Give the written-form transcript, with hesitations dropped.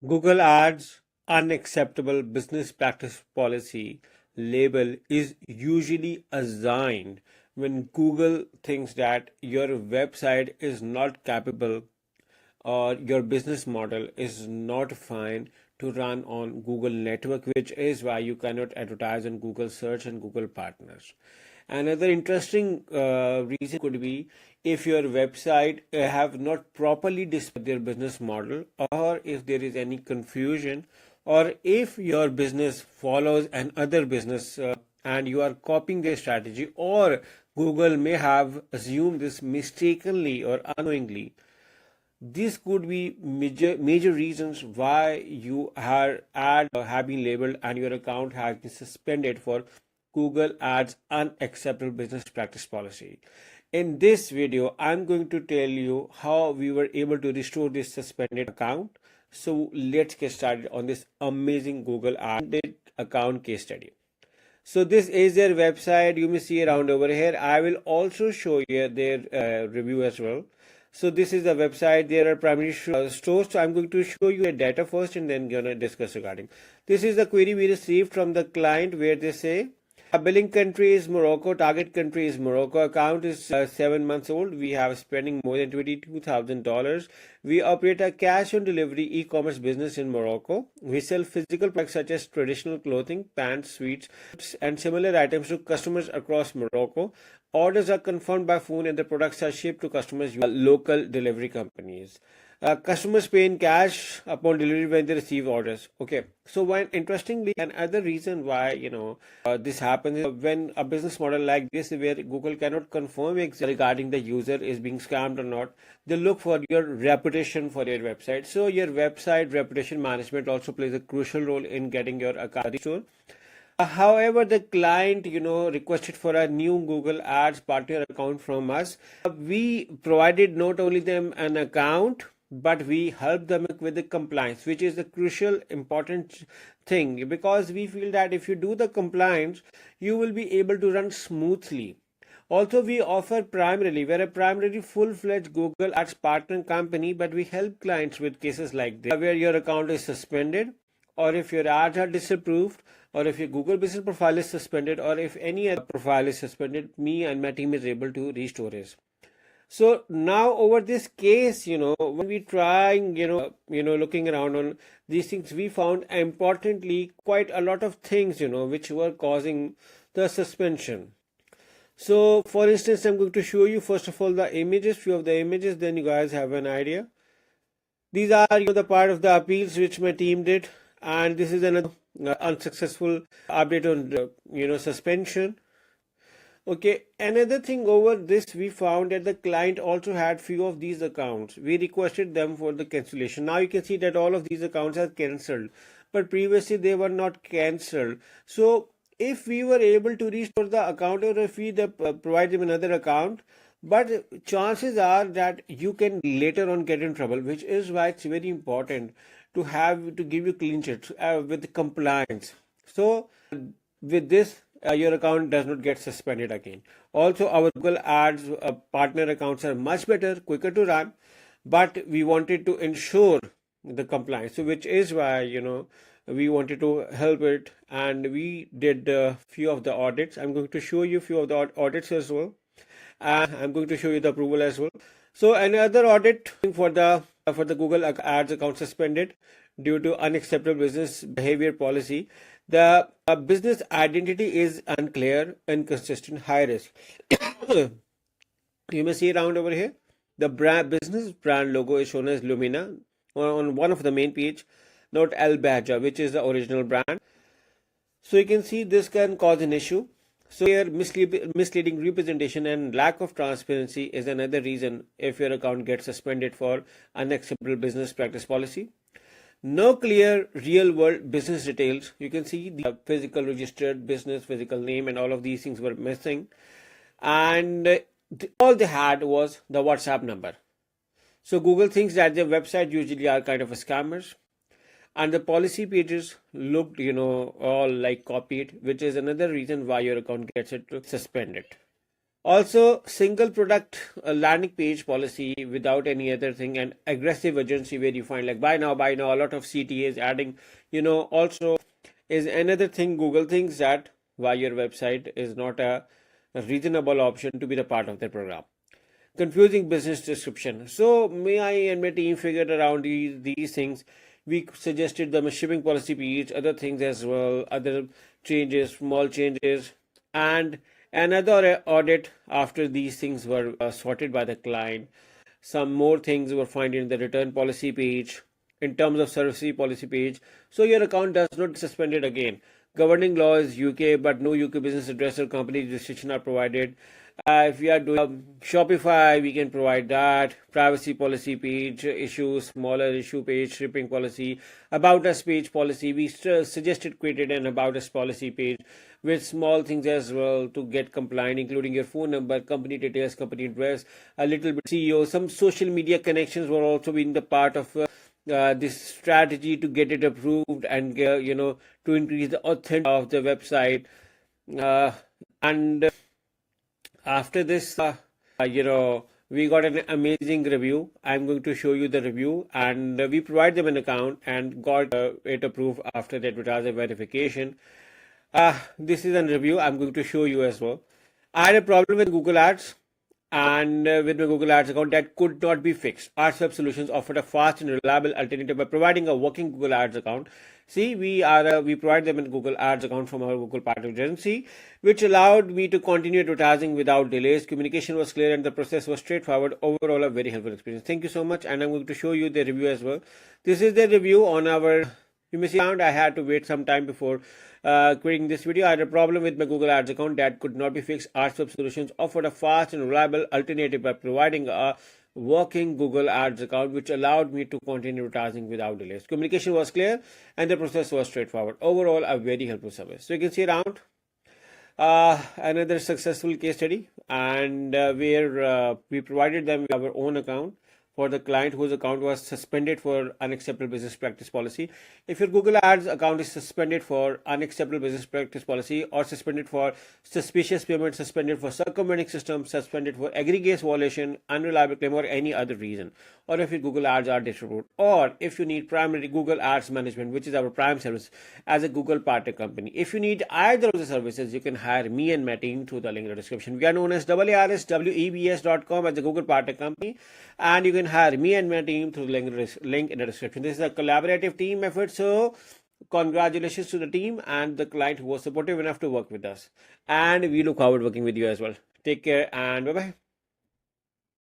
Google Ads unacceptable business practice policy label is usually assigned when Google thinks that your website is not capable or your business model is not fine to run on Google network, which is why you cannot advertise on Google search and Google partners. Another interesting reason could be if your website have not properly displayed their business model, or if there is any confusion, or if your business follows another business and you are copying their strategy, or Google may have assumed this mistakenly or unknowingly. These could be major reasons why you have been labeled and your account has been suspended for Google Ads unacceptable business practice policy. In this video, I'm going to tell you how we were able to restore this suspended account. So let's get started on this amazing Google Ads account case study. So this is their website. You may see around over here. I will also show you their review as well. So this is the website. There are primary stores. So I'm going to show you the data first and then gonna discuss regarding. This is the query we received from the client where they say a billing country is Morocco, target country is Morocco, account is 7 months old. We have spending more than $22,000. We operate a cash on delivery e-commerce business in Morocco. We sell physical products such as traditional clothing, pants, sweets, and similar items to customers across Morocco. Orders are confirmed by phone and the products are shipped to customers using local delivery companies. Customers pay in cash upon delivery when they receive orders. Okay, so when interestingly, another reason why this happens is when a business model like this, where Google cannot confirm exactly regarding the user is being scammed or not, they look for your reputation for your website. So your website reputation management also plays a crucial role in getting your account restored. However, the client, requested for a new Google Ads partner account from us. We provided not only them an account, but we helped them with the compliance, which is the crucial important thing, because we feel that if you do the compliance, you will be able to run smoothly. Also, we offer primarily, we're a primarily full-fledged Google Ads partner company, but we help clients with cases like this, where your account is suspended, or if your ads are disapproved, or if your Google business profile is suspended, or if any other profile is suspended, me and my team is able to restore it. So now over this case, when we trying, looking around on these things, we found importantly quite a lot of things, which were causing the suspension. So for instance, I'm going to show you first of all the images, few of the images, then you guys have an idea. These are the part of the appeals which my team did, and this is another unsuccessful update on suspension. Okay, another thing over this, we found that the client also had few of these accounts. We requested them for the cancellation. Now you can see that all of these accounts are cancelled, but previously they were not cancelled. So if we were able to restore the account, or if we provide them another account, but chances are that you can later on get in trouble, which is why it's very important to give you clean sheets with compliance. So with this, your account does not get suspended again. Also, our Google Ads partner accounts are much better, quicker to run, but we wanted to ensure the compliance. So which is why we wanted to help it, and we did a few of the audits. I'm going to show you a few of the audits as well. I'm going to show you the approval as well. So another audit for the Google Ads account suspended due to unacceptable business behavior policy. The business identity is unclear, inconsistent, high risk. You may see around over here. The business brand logo is shown as Lumina on one of the main page, not Al Baja, which is the original brand. So you can see this can cause an issue. So here, misleading representation and lack of transparency is another reason if your account gets suspended for unacceptable business practice policy. No clear real world business details. You can see the physical registered business, physical name, and all of these things were missing. And all they had was the WhatsApp number. So Google thinks that their website usually are kind of a scammers. And the policy pages looked, all like copied, which is another reason why your account gets suspended. Also, single product landing page policy without any other thing, and aggressive urgency where you find like buy now, a lot of CTAs adding, also is another thing. Google thinks that why your website is not a reasonable option to be the part of their program. Confusing business description. So, me, I and my team figured around these things. We suggested them a shipping policy page, other things as well, other changes, small changes, and another audit after these things were sorted by the client. Some more things were found in the return policy page, in terms of service policy page. So your account does not suspended again. Governing law is UK, but no UK business address or company registration are provided. If we are doing Shopify, we can provide that. Privacy policy page, issue, smaller issue page, shipping policy, about us page policy. We suggested created an about us policy page with small things as well to get compliant, including your phone number, company details, company address, a little bit CEO. Some social media connections were also being the part of this strategy to get it approved and to increase the authenticity of the website. And after this, we got an amazing review. I'm going to show you the review, and we provide them an account and got it approved after the advertiser verification. This is a review I'm going to show you as well. I had a problem with Google Ads, and with my Google Ads account that could not be fixed. AARSWebs Solutions offered a fast and reliable alternative by providing a working Google Ads account. See, we provide them a Google Ads account from our Google partner agency, which allowed me to continue advertising without delays. Communication was clear and the process was straightforward. Overall, a very helpful experience. Thank you so much, and I'm going to show you the review as well. This is the review on our account. I had to wait some time before creating this video. I had a problem with my Google Ads account that could not be fixed. AARSWebs Solutions offered a fast and reliable alternative by providing a working Google Ads account, which allowed me to continue advertising without delays. Communication was clear and the process was straightforward. Overall, a very helpful service. So you can see around another successful case study, and where we provided them with our own account for the client whose account was suspended for unacceptable business practice policy. If your Google Ads account is suspended for unacceptable business practice policy, or suspended for suspicious payment, suspended for circumventing system, suspended for aggregate violation, unreliable claim, or any other reason, or if your Google Ads are distributed, or if you need primary Google Ads management, which is our prime service as a Google partner company. If you need either of the services, you can hire me and my team through the link in the description. We are known as AARSWebs.com as a Google partner company, and you can hire me and my team through the link in the description. This is a collaborative team effort, so congratulations to the team and the client who was supportive enough to work with us, and we look forward to working with you as well. Take care and bye bye.